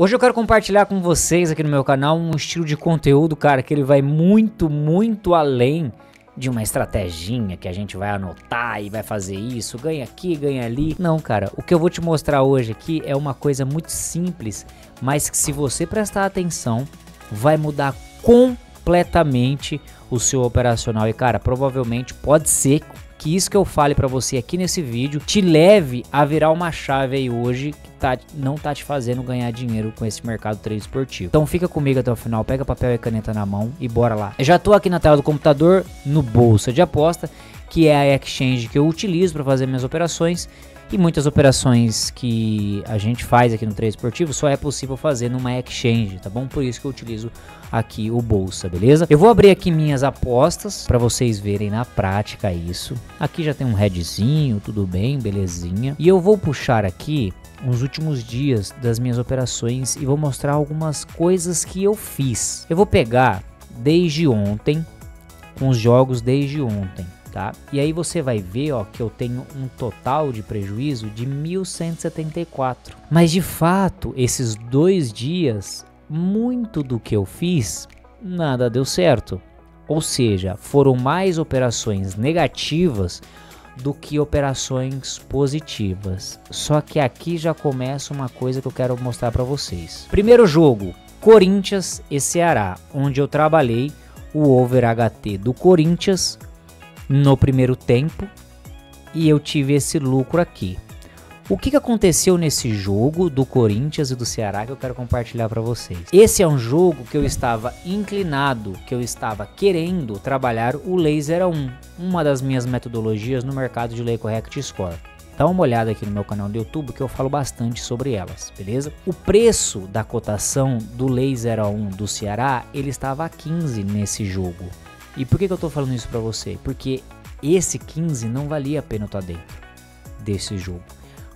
Hoje eu quero compartilhar com vocês aqui no meu canal um estilo de conteúdo, cara, que ele vai muito além de uma estratégia que a gente vai anotar e vai fazer isso, ganha aqui, ganha ali. Não, cara, o que eu vou te mostrar hoje aqui é uma coisa muito simples, mas que se você prestar atenção, vai mudar completamente o seu operacional. E cara, provavelmente pode ser que isso que eu fale pra você aqui nesse vídeo te leve a virar uma chave aí hoje que não tá te fazendo ganhar dinheiro com esse mercado trade esportivo. Então fica comigo até o final, pega papel e caneta na mão e bora lá. Eu já tô aqui na tela do computador, no Bolsa de Aposta, que é a exchange que eu utilizo para fazer minhas operações. E muitas operações que a gente faz aqui no trade esportivo só é possível fazer numa exchange, tá bom? Por isso que eu utilizo aqui o Bolsa, beleza? Eu vou abrir aqui minhas apostas para vocês verem na prática isso. Aqui já tem um headzinho, tudo bem, belezinha. E eu vou puxar aqui os últimos dias das minhas operações e vou mostrar algumas coisas que eu fiz. Eu vou pegar desde ontem, com os jogos desde ontem. Tá? E aí você vai ver, ó, que eu tenho um total de prejuízo de 1.174. Mas de fato, esses 2 dias, muito do que eu fiz, nada deu certo. Ou seja, foram mais operações negativas do que operações positivas. Só que aqui já começa uma coisa que eu quero mostrar para vocês. Primeiro jogo, Corinthians e Ceará, onde eu trabalhei o over HT do Corinthians no primeiro tempo e eu tive esse lucro aqui. O que aconteceu nesse jogo do Corinthians e do Ceará que eu quero compartilhar para vocês? Esse é um jogo que eu estava inclinado, que eu estava querendo trabalhar o Laser 1, uma das minhas metodologias no mercado de Lay Correct Score. Dá uma olhada aqui no meu canal do YouTube que eu falo bastante sobre elas, beleza? O preço da cotação do Laser 1 do Ceará, ele estava a 15 nesse jogo. E por que eu tô falando isso pra você? Porque esse 15 não valia a pena eu estar dentro desse jogo.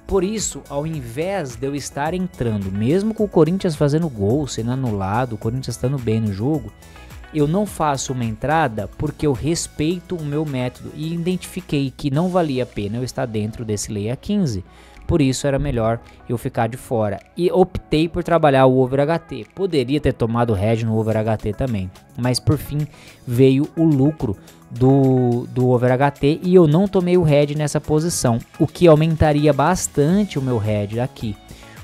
Por isso, ao invés de eu estar entrando, mesmo com o Corinthians fazendo gol, sendo anulado, o Corinthians estando bem no jogo, eu não faço uma entrada porque eu respeito o meu método e identifiquei que não valia a pena eu estar dentro desse lay a 15. Por isso era melhor eu ficar de fora. E optei por trabalhar o over HT. Poderia ter tomado head no over HT também. Mas por fim veio o lucro do over HT e eu não tomei o head nessa posição. O que aumentaria bastante o meu head aqui.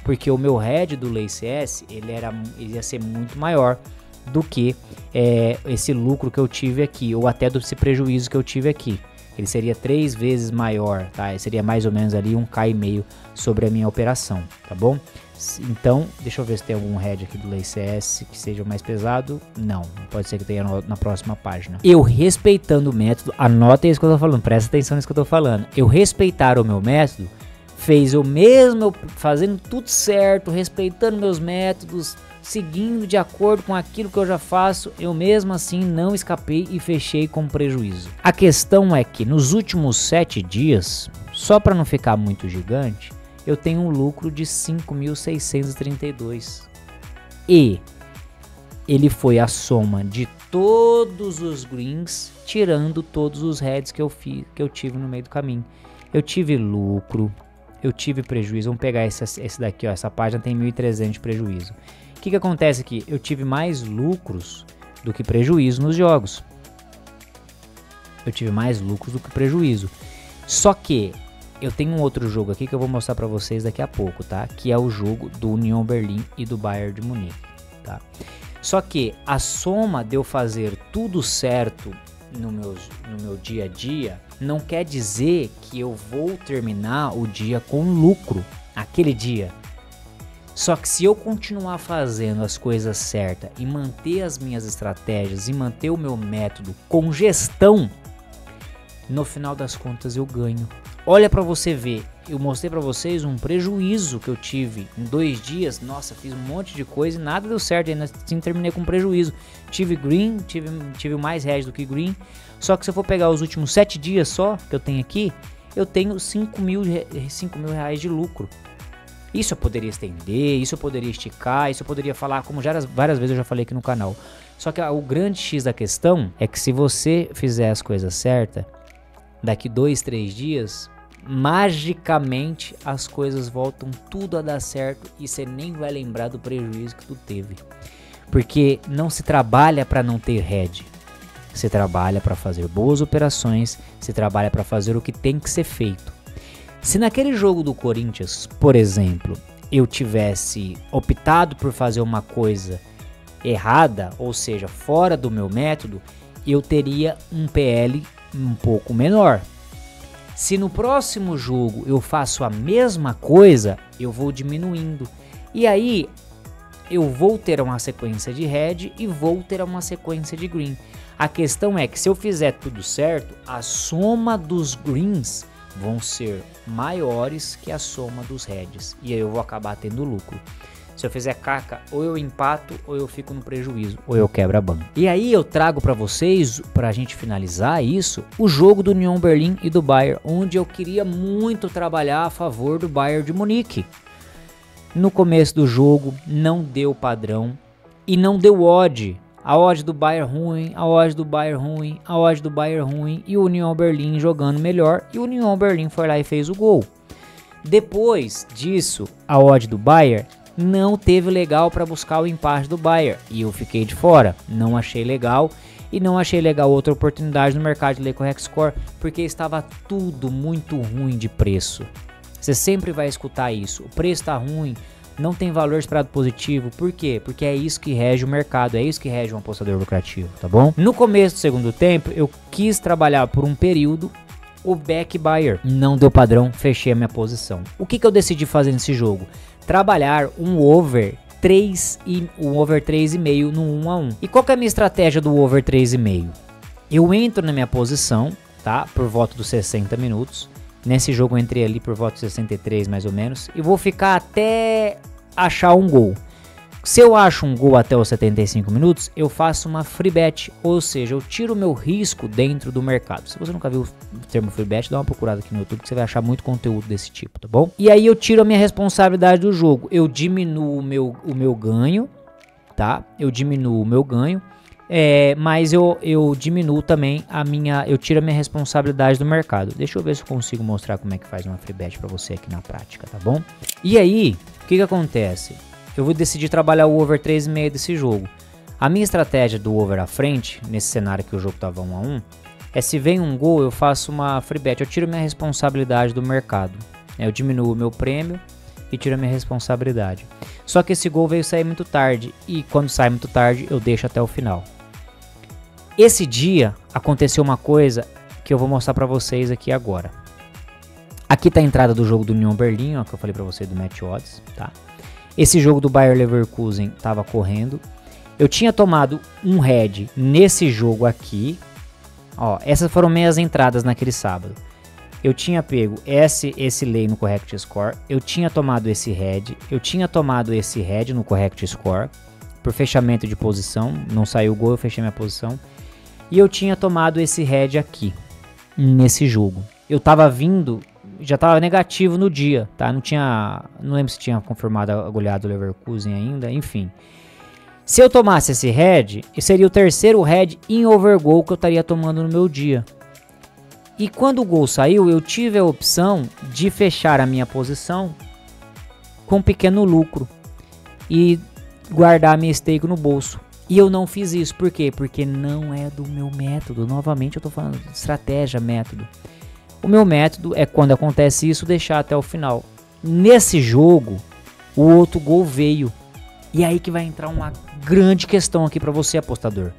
Porque o meu head do Lay CS ele ia ser muito maior do que esse lucro que eu tive aqui. Ou até desse prejuízo que eu tive aqui. Ele seria 3 vezes maior, tá? Ele seria mais ou menos ali 1,5 sobre a minha operação, tá bom? Então, deixa eu ver se tem algum head aqui do Lay CS que seja mais pesado. Não, pode ser que tenha na próxima página. Eu respeitando o método, anota isso que eu tô falando, presta atenção nisso que eu tô falando. Eu respeitar o meu método, fez eu mesmo, fazendo tudo certo, respeitando meus métodos, seguindo de acordo com aquilo que eu já faço, eu mesmo assim não escapei e fechei com prejuízo. A questão é que nos últimos 7 dias, só para não ficar muito gigante, eu tenho um lucro de 5.632. E ele foi a soma de todos os greens, tirando todos os heads que eu tive no meio do caminho. Eu tive lucro, eu tive prejuízo. Vamos pegar esse daqui, ó, essa página tem 1.300 de prejuízo. O que acontece aqui? Eu tive mais lucros do que prejuízo nos jogos. Eu tive mais lucros do que prejuízo. Só que eu tenho um outro jogo aqui que eu vou mostrar para vocês daqui a pouco, tá? Que é o jogo do Union Berlin e do Bayern de Munique, tá? Só que a soma de eu fazer tudo certo no meu dia a dia não quer dizer que eu vou terminar o dia com lucro aquele dia. Só que se eu continuar fazendo as coisas certas e manter as minhas estratégias e manter o meu método com gestão, no final das contas eu ganho. Olha pra você ver, eu mostrei pra vocês um prejuízo que eu tive em 2 dias. Nossa, fiz um monte de coisa e nada deu certo, ainda assim terminei com prejuízo. Tive green, tive mais head do que green. Só que se eu for pegar os últimos 7 dias só que eu tenho aqui, eu tenho 5 mil reais de lucro. Isso eu poderia estender, isso eu poderia esticar, isso eu poderia falar, como várias vezes eu já falei aqui no canal. Só que o grande X da questão é que se você fizer as coisas certas, daqui 2, 3 dias, magicamente as coisas voltam tudo a dar certo e você nem vai lembrar do prejuízo que tu teve. Porque não se trabalha para não ter head. Você trabalha para fazer boas operações, você trabalha para fazer o que tem que ser feito. Se naquele jogo do Corinthians, por exemplo, eu tivesse optado por fazer uma coisa errada, ou seja, fora do meu método, eu teria um PL um pouco menor. Se no próximo jogo eu faço a mesma coisa, eu vou diminuindo. E aí eu vou ter uma sequência de red e vou ter uma sequência de green. A questão é que se eu fizer tudo certo, a soma dos greens vão ser maiores que a soma dos reds. E aí eu vou acabar tendo lucro. Se eu fizer caca, ou eu empato, ou eu fico no prejuízo, ou eu quebro a banca. E aí eu trago para vocês, pra gente finalizar isso, o jogo do Union Berlin e do Bayern, onde eu queria muito trabalhar a favor do Bayern de Munique. No começo do jogo, não deu padrão e não deu odd. A odd do Bayern ruim, a odd do Bayern ruim, a odd do Bayern ruim e o Union Berlin jogando melhor. E o Union Berlin foi lá e fez o gol. Depois disso, a odd do Bayern não teve legal para buscar o empate do Bayern e eu fiquei de fora, não achei legal e não achei legal outra oportunidade no mercado de ler correct score porque estava tudo muito ruim de preço. Você sempre vai escutar isso, o preço está ruim, não tem valor esperado positivo, por quê? Porque é isso que rege o mercado, é isso que rege um apostador lucrativo, tá bom? No começo do segundo tempo eu quis trabalhar por um período o back buyer, não deu padrão, fechei a minha posição. O que eu decidi fazer nesse jogo? Trabalhar um over 3,5 no 1 a 1. E qual que é a minha estratégia do over 3,5? Eu entro na minha posição, tá? Por volta dos 60 minutos. Nesse jogo eu entrei ali por volta dos 63 mais ou menos. E vou ficar até achar um gol. Se eu acho um gol até os 75 minutos, eu faço uma free bet, ou seja, eu tiro o meu risco dentro do mercado. Se você nunca viu o termo free bet, dá uma procurada aqui no YouTube que você vai achar muito conteúdo desse tipo, tá bom? E aí eu tiro a minha responsabilidade do jogo, eu diminuo o meu ganho, tá? Eu diminuo o meu ganho, mas eu diminuo também eu tiro a minha responsabilidade do mercado. Deixa eu ver se eu consigo mostrar como é que faz uma free bet pra você aqui na prática, tá bom? E aí, o que acontece? Eu vou decidir trabalhar o over 3,5 desse jogo. A minha estratégia do over à frente, nesse cenário que o jogo estava 1 a 1, é se vem um gol eu faço uma free bet, eu tiro minha responsabilidade do mercado. Eu diminuo o meu prêmio e tiro a minha responsabilidade. Só que esse gol veio sair muito tarde e quando sai muito tarde eu deixo até o final. Esse dia aconteceu uma coisa que eu vou mostrar para vocês aqui agora. Aqui tá a entrada do jogo do Union Berlin, ó, que eu falei para você do Match Odds, tá? Esse jogo do Bayer Leverkusen estava correndo. Eu tinha tomado um head nesse jogo aqui. Ó, essas foram minhas entradas naquele sábado. Eu tinha pego esse lay no correct score. Eu tinha tomado esse head. Eu tinha tomado esse head no correct score. Por fechamento de posição. Não saiu o gol, eu fechei minha posição. E eu tinha tomado esse head aqui. Nesse jogo. Eu tava vindo... Já estava negativo no dia, tá? Não lembro se tinha confirmado a goleada do Leverkusen ainda, enfim. Se eu tomasse esse head, seria o terceiro head em overgoal que eu estaria tomando no meu dia. E quando o gol saiu, eu tive a opção de fechar a minha posição com um pequeno lucro e guardar a minha stake no bolso. E eu não fiz isso, por quê? Porque não é do meu método. Novamente eu tô falando de estratégia, método. O meu método é quando acontece isso, deixar até o final. Nesse jogo, o outro gol veio. E aí que vai entrar uma grande questão aqui para você, apostador.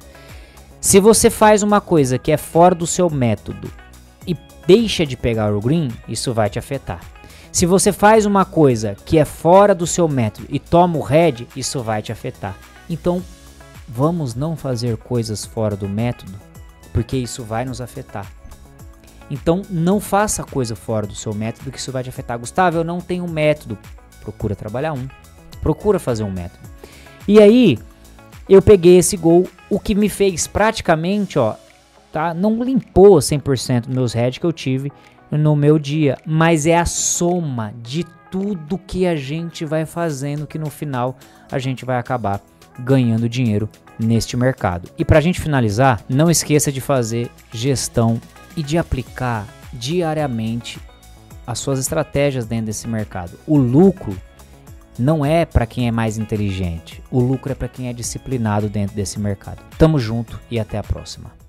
Se você faz uma coisa que é fora do seu método e deixa de pegar o green, isso vai te afetar. Se você faz uma coisa que é fora do seu método e toma o red, isso vai te afetar. Então, vamos não fazer coisas fora do método, porque isso vai nos afetar. Então não faça coisa fora do seu método que isso vai te afetar. Gustavo, eu não tenho método. Procura trabalhar um. Procura fazer um método. E aí eu peguei esse gol, o que me fez praticamente, ó, tá? Não limpou 100% dos meus heads que eu tive no meu dia, mas é a soma de tudo que a gente vai fazendo que no final a gente vai acabar ganhando dinheiro neste mercado. E pra gente finalizar, não esqueça de fazer gestão e de aplicar diariamente as suas estratégias dentro desse mercado. O lucro não é para quem é mais inteligente, o lucro é para quem é disciplinado dentro desse mercado. Tamo junto e até a próxima.